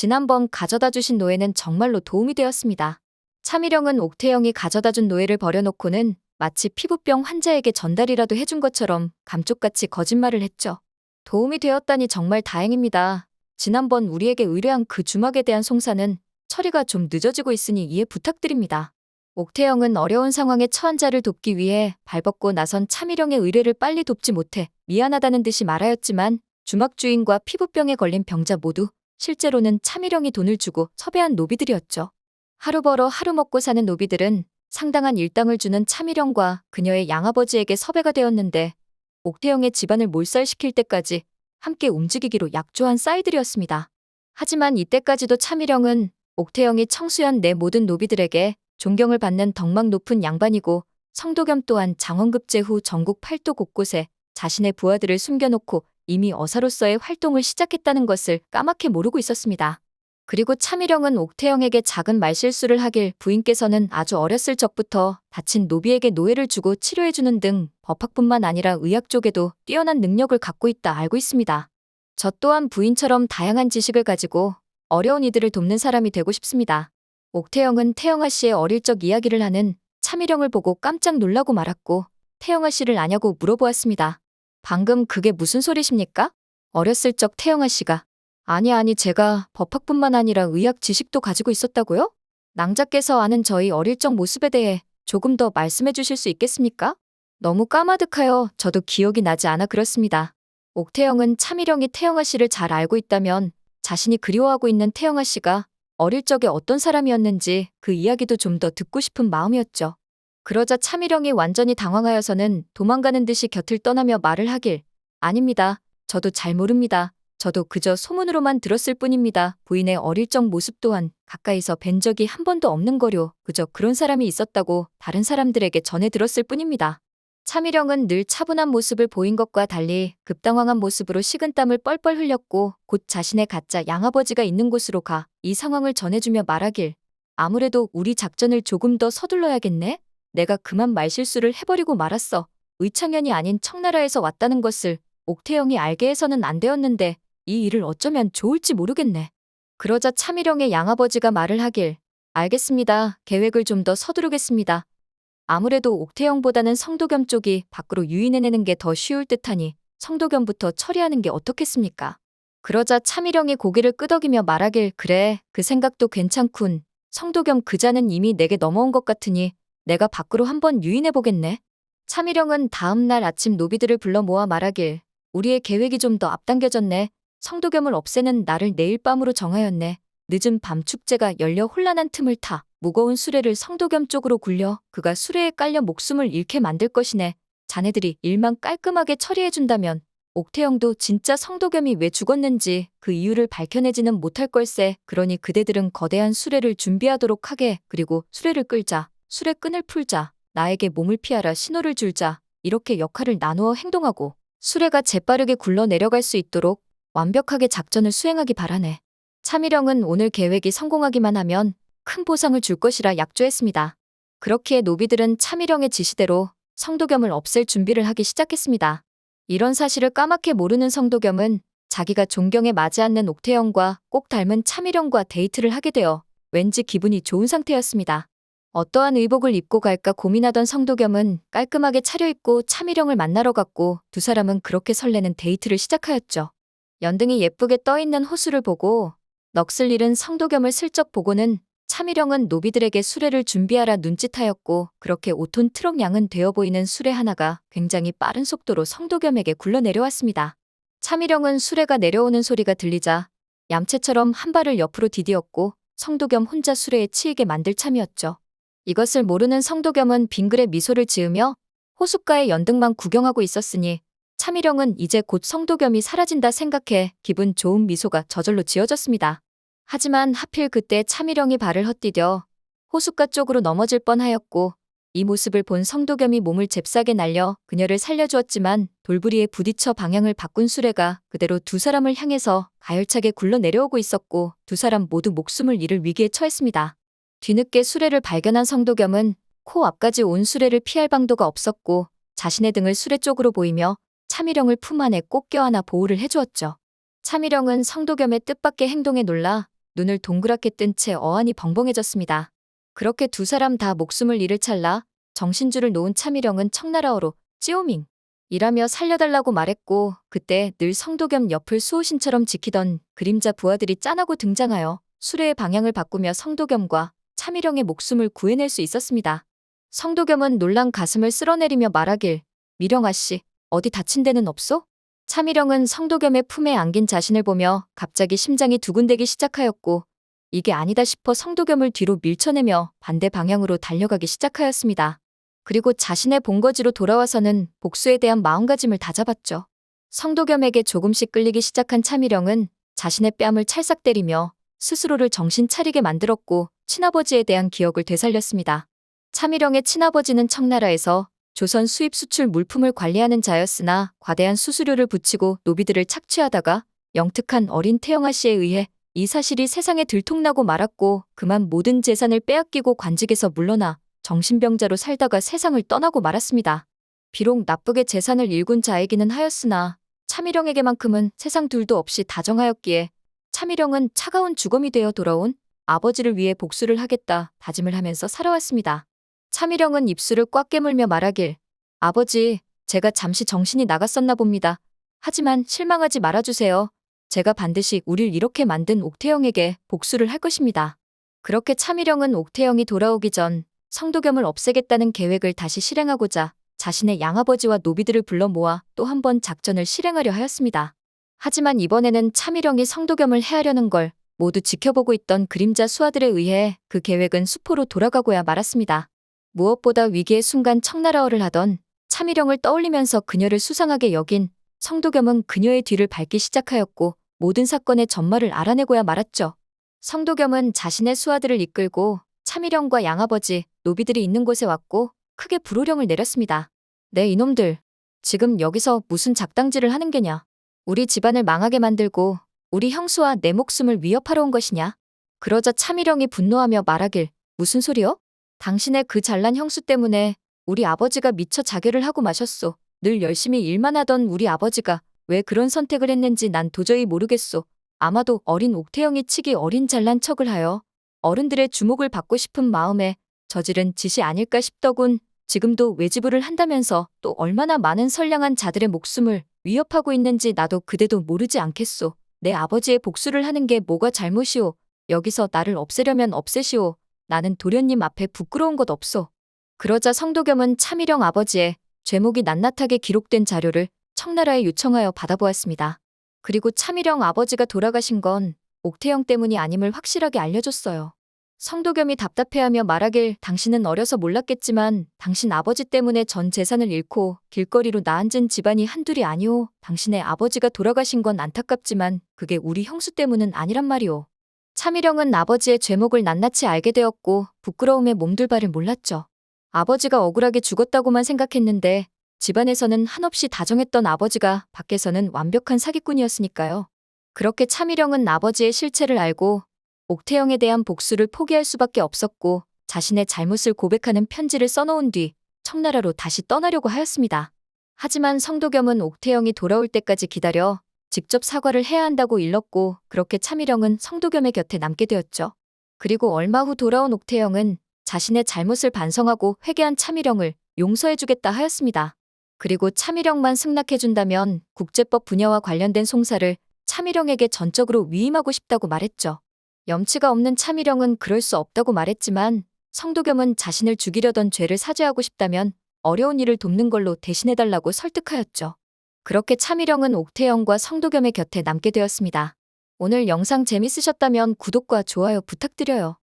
지난번 가져다 주신 노예는 정말로 도움이 되었습니다. 차미령은 옥태영이 가져다 준 노예를 버려놓고는 마치 피부병 환자에게 전달이라도 해준 것처럼 감쪽같이 거짓말을 했죠. 도움이 되었다니 정말 다행입니다. 지난번 우리에게 의뢰한 그 주막에 대한 송사는 처리가 좀 늦어지고 있으니 이해 부탁드립니다. 옥태영은 어려운 상황에 처한 자를 돕기 위해 발벗고 나선 차미령의 의뢰를 빨리 돕지 못해 미안하다는 듯이 말하였지만 주막 주인과 피부병에 걸린 병자 모두 실제로는 차미령이 돈을 주고 섭외한 노비들이었죠. 하루 벌어 하루 먹고 사는 노비들은 상당한 일당을 주는 차미령과 그녀의 양아버지에게 섭외가 되었는데 옥태영의 집안을 몰살시킬 때까지 함께 움직이기로 약조한 싸이들이었습니다. 하지만 이때까지도 차미령은 옥태영이 청수연 내 모든 노비들에게 존경을 받는 덕망 높은 양반이고 성도겸 또한 장원급제 후 전국 팔도 곳곳에 자신의 부하들을 숨겨놓고 이미 어사로서의 활동을 시작했다는 것을 까맣게 모르고 있었습니다. 그리고 차미령은 옥태영에게 작은 말실수를 하길 부인께서는 아주 어렸을 적부터 다친 노비에게 노예를 주고 치료해주는 등 법학뿐만 아니라 의학 쪽에도 뛰어난 능력을 갖고 있다 알고 있습니다. 저 또한 부인처럼 다양한 지식을 가지고 어려운 이들을 돕는 사람이 되고 싶습니다. 옥태영은 태영아 씨의 어릴 적 이야기를 하는 차미령을 보고 깜짝 놀라고 말았고 태영아 씨를 아냐고 물어보았습니다. 방금 그게 무슨 소리십니까? 어렸을 적 태영아 씨가 아니 제가 법학뿐만 아니라 의학 지식도 가지고 있었다고요? 낭자께서 아는 저희 어릴 적 모습에 대해 조금 더 말씀해 주실 수 있겠습니까? 너무 까마득하여 저도 기억이 나지 않아 그렇습니다. 옥태영은 차미령이 태영아 씨를 잘 알고 있다면 자신이 그리워하고 있는 태영아 씨가 어릴 적에 어떤 사람이었는지 그 이야기도 좀 더 듣고 싶은 마음이었죠. 그러자 차미령이 완전히 당황하여서는 도망가는 듯이 곁을 떠나며 말을 하길 아닙니다. 저도 잘 모릅니다. 저도 그저 소문으로만 들었을 뿐입니다. 부인의 어릴 적 모습 또한 가까이서 뵌 적이 한 번도 없는 거요. 그저 그런 사람이 있었다고 다른 사람들에게 전해 들었을 뿐입니다. 차미령은 늘 차분한 모습을 보인 것과 달리 급당황한 모습으로 식은땀을 뻘뻘 흘렸고 곧 자신의 가짜 양아버지가 있는 곳으로 가 이 상황을 전해주며 말하길 아무래도 우리 작전을 조금 더 서둘러야겠네? 내가 그만 말실수를 해버리고 말았어. 의창현이 아닌 청나라에서 왔다는 것을 옥태영이 알게 해서는 안 되었는데 이 일을 어쩌면 좋을지 모르겠네. 그러자 차미령의 양아버지가 말을 하길 알겠습니다. 계획을 좀 더 서두르겠습니다. 아무래도 옥태영보다는 성도겸 쪽이 밖으로 유인해내는 게 더 쉬울 듯하니 성도겸부터 처리하는 게 어떻겠습니까? 그러자 차미령이 고개를 끄덕이며 말하길 그래 그 생각도 괜찮군. 성도겸 그자는 이미 내게 넘어온 것 같으니 내가 밖으로 한번 유인해보겠네. 차미령은 다음 날 아침 노비들을 불러 모아 말하길 우리의 계획이 좀 더 앞당겨졌네. 성도겸을 없애는 날을 내일 밤으로 정하였네. 늦은 밤 축제가 열려 혼란한 틈을 타 무거운 수레를 성도겸 쪽으로 굴려 그가 수레에 깔려 목숨을 잃게 만들 것이네. 자네들이 일만 깔끔하게 처리해준다면 옥태영도 진짜 성도겸이 왜 죽었는지 그 이유를 밝혀내지는 못할 걸세. 그러니 그대들은 거대한 수레를 준비하도록 하게. 그리고 수레를 끌자. 수레 끈을 풀자. 나에게 몸을 피하라 신호를 줄자. 이렇게 역할을 나누어 행동하고 수레가 재빠르게 굴러 내려갈 수 있도록 완벽하게 작전을 수행하기 바라네. 차미령은 오늘 계획이 성공하기만 하면 큰 보상을 줄 것이라 약조했습니다. 그렇기에 노비들은 차미령의 지시대로 성도겸을 없앨 준비를 하기 시작했습니다. 이런 사실을 까맣게 모르는 성도겸은 자기가 존경에 맞지 않는 옥태영과 꼭 닮은 차미령과 데이트를 하게 되어 왠지 기분이 좋은 상태였습니다. 어떠한 의복을 입고 갈까 고민하던 성도겸은 깔끔하게 차려입고 차미령을 만나러 갔고 두 사람은 그렇게 설레는 데이트를 시작하였죠. 연등이 예쁘게 떠있는 호수를 보고 넋을 잃은 성도겸을 슬쩍 보고는 차미령은 노비들에게 수레를 준비하라 눈짓하였고 그렇게 5톤 트럭 양은 되어 보이는 수레 하나가 굉장히 빠른 속도로 성도겸에게 굴러 내려왔습니다. 차미령은 수레가 내려오는 소리가 들리자 얌체처럼 한 발을 옆으로 디디었고 성도겸 혼자 수레에 치이게 만들 참이었죠. 이것을 모르는 성도겸은 빙그레 미소를 지으며 호숫가의 연등만 구경하고 있었으니 차미령은 이제 곧 성도겸이 사라진다 생각해 기분 좋은 미소가 저절로 지어졌습니다. 하지만 하필 그때 차미령이 발을 헛디뎌 호숫가 쪽으로 넘어질 뻔하였고 이 모습을 본 성도겸이 몸을 잽싸게 날려 그녀를 살려주었지만 돌부리에 부딪혀 방향을 바꾼 수레가 그대로 두 사람을 향해서 가열차게 굴러 내려오고 있었고 두 사람 모두 목숨을 잃을 위기에 처했습니다. 뒤늦게 수레를 발견한 성도겸은 코 앞까지 온 수레를 피할 방도가 없었고 자신의 등을 수레 쪽으로 보이며 차미령을 품 안에 꼭 껴안아 보호를 해주었죠. 차미령은 성도겸의 뜻밖의 행동에 놀라 눈을 동그랗게 뜬 채 어안이 벙벙해졌습니다. 그렇게 두 사람 다 목숨을 잃을 찰나 정신줄을 놓은 차미령은 청나라어로 찌오밍 이라며 살려달라고 말했고, 그때 늘 성도겸 옆을 수호신처럼 지키던 그림자 부하들이 짠하고 등장하여 수레의 방향을 바꾸며 성도겸과 차미령의 목숨을 구해낼 수 있었습니다. 성도겸은 놀란 가슴을 쓸어내리며 말하길, 미령아씨, 어디 다친 데는 없소? 차미령은 성도겸의 품에 안긴 자신을 보며 갑자기 심장이 두근대기 시작하였고, 이게 아니다 싶어 성도겸을 뒤로 밀쳐내며 반대 방향으로 달려가기 시작하였습니다. 그리고 자신의 본거지로 돌아와서는 복수에 대한 마음가짐을 다잡았죠. 성도겸에게 조금씩 끌리기 시작한 차미령은 자신의 뺨을 찰싹 때리며 스스로를 정신 차리게 만들었고, 친아버지에 대한 기억을 되살렸습니다. 차미령의 친아버지는 청나라에서 조선 수입 수출 물품을 관리하는 자였으나 과대한 수수료를 붙이고 노비들을 착취하다가 영특한 어린 태영아 씨에 의해 이 사실이 세상에 들통나고 말았고, 그만 모든 재산을 빼앗기고 관직에서 물러나 정신병자로 살다가 세상을 떠나고 말았습니다. 비록 나쁘게 재산을 일군 자이기는 하였으나 차미령에게만큼은 세상 둘도 없이 다정하였기에 차미령은 차가운 주검이 되어 돌아온 아버지를 위해 복수를 하겠다 다짐을 하면서 살아왔습니다. 차미령은 입술을 꽉 깨물며 말하길, 아버지, 제가 잠시 정신이 나갔었나 봅니다. 하지만 실망하지 말아주세요. 제가 반드시 우릴 이렇게 만든 옥태영에게 복수를 할 것입니다. 그렇게 차미령은 옥태영이 돌아오기 전 성도겸을 없애겠다는 계획을 다시 실행하고자 자신의 양아버지와 노비들을 불러 모아 또 한 번 작전을 실행하려 하였습니다. 하지만 이번에는 차미령이 성도겸을 해하려는 걸 모두 지켜보고 있던 그림자 수하들에 의해 그 계획은 수포로 돌아가고야 말았습니다. 무엇보다 위기의 순간 청나라어를 하던 차미령을 떠올리면서 그녀를 수상하게 여긴 성도겸은 그녀의 뒤를 밟기 시작하였고, 모든 사건의 전말을 알아내고야 말았죠. 성도겸은 자신의 수하들을 이끌고 차미령과 양아버지, 노비들이 있는 곳에 왔고 크게 불호령을 내렸습니다. 네, 이놈들. 지금 여기서 무슨 작당질을 하는 게냐? 우리 집안을 망하게 만들고 우리 형수와 내 목숨을 위협하러 온 것이냐? 그러자 차미령이 분노하며 말하길, 무슨 소리요? 당신의 그 잘난 형수 때문에 우리 아버지가 미처 자결을 하고 마셨소. 늘 열심히 일만 하던 우리 아버지가 왜 그런 선택을 했는지 난 도저히 모르겠소. 아마도 어린 옥태영이 치기 어린 잘난 척을 하여 어른들의 주목을 받고 싶은 마음에 저지른 짓이 아닐까 싶더군. 지금도 외지부를 한다면서 또 얼마나 많은 선량한 자들의 목숨을 위협하고 있는지 나도 그대도 모르지 않겠소. 내 아버지의 복수를 하는 게 뭐가 잘못이오. 여기서 나를 없애려면 없애시오. 나는 도련님 앞에 부끄러운 것 없소. 그러자 성도겸은 차미령 아버지의 죄목이 낱낱하게 기록된 자료를 청나라에 요청하여 받아보았습니다. 그리고 차미령 아버지가 돌아가신 건 옥태영 때문이 아님을 확실하게 알려줬어요. 성도겸이 답답해하며 말하길, 당신은 어려서 몰랐겠지만 당신 아버지 때문에 전 재산을 잃고 길거리로 나앉은 집안이 한둘이 아니오. 당신의 아버지가 돌아가신 건 안타깝지만 그게 우리 형수 때문은 아니란 말이오. 차미령은 아버지의 죄목을 낱낱이 알게 되었고 부끄러움에 몸둘 바를 몰랐죠. 아버지가 억울하게 죽었다고만 생각했는데 집안에서는 한없이 다정했던 아버지가 밖에서는 완벽한 사기꾼이었으니까요. 그렇게 차미령은 아버지의 실체를 알고 옥태영에 대한 복수를 포기할 수밖에 없었고 자신의 잘못을 고백하는 편지를 써놓은 뒤 청나라로 다시 떠나려고 하였습니다. 하지만 성도겸은 옥태영이 돌아올 때까지 기다려 직접 사과를 해야 한다고 일렀고, 그렇게 차미령은 성도겸의 곁에 남게 되었죠. 그리고 얼마 후 돌아온 옥태영은 자신의 잘못을 반성하고 회개한 차미령을 용서해주겠다 하였습니다. 그리고 차미령만 승낙해준다면 국제법 분야와 관련된 송사를 차미령에게 전적으로 위임하고 싶다고 말했죠. 염치가 없는 차미령은 그럴 수 없다고 말했지만 성도겸은 자신을 죽이려던 죄를 사죄하고 싶다면 어려운 일을 돕는 걸로 대신해달라고 설득하였죠. 그렇게 차미령은 옥태영과 성도겸의 곁에 남게 되었습니다. 오늘 영상 재밌으셨다면 구독과 좋아요 부탁드려요.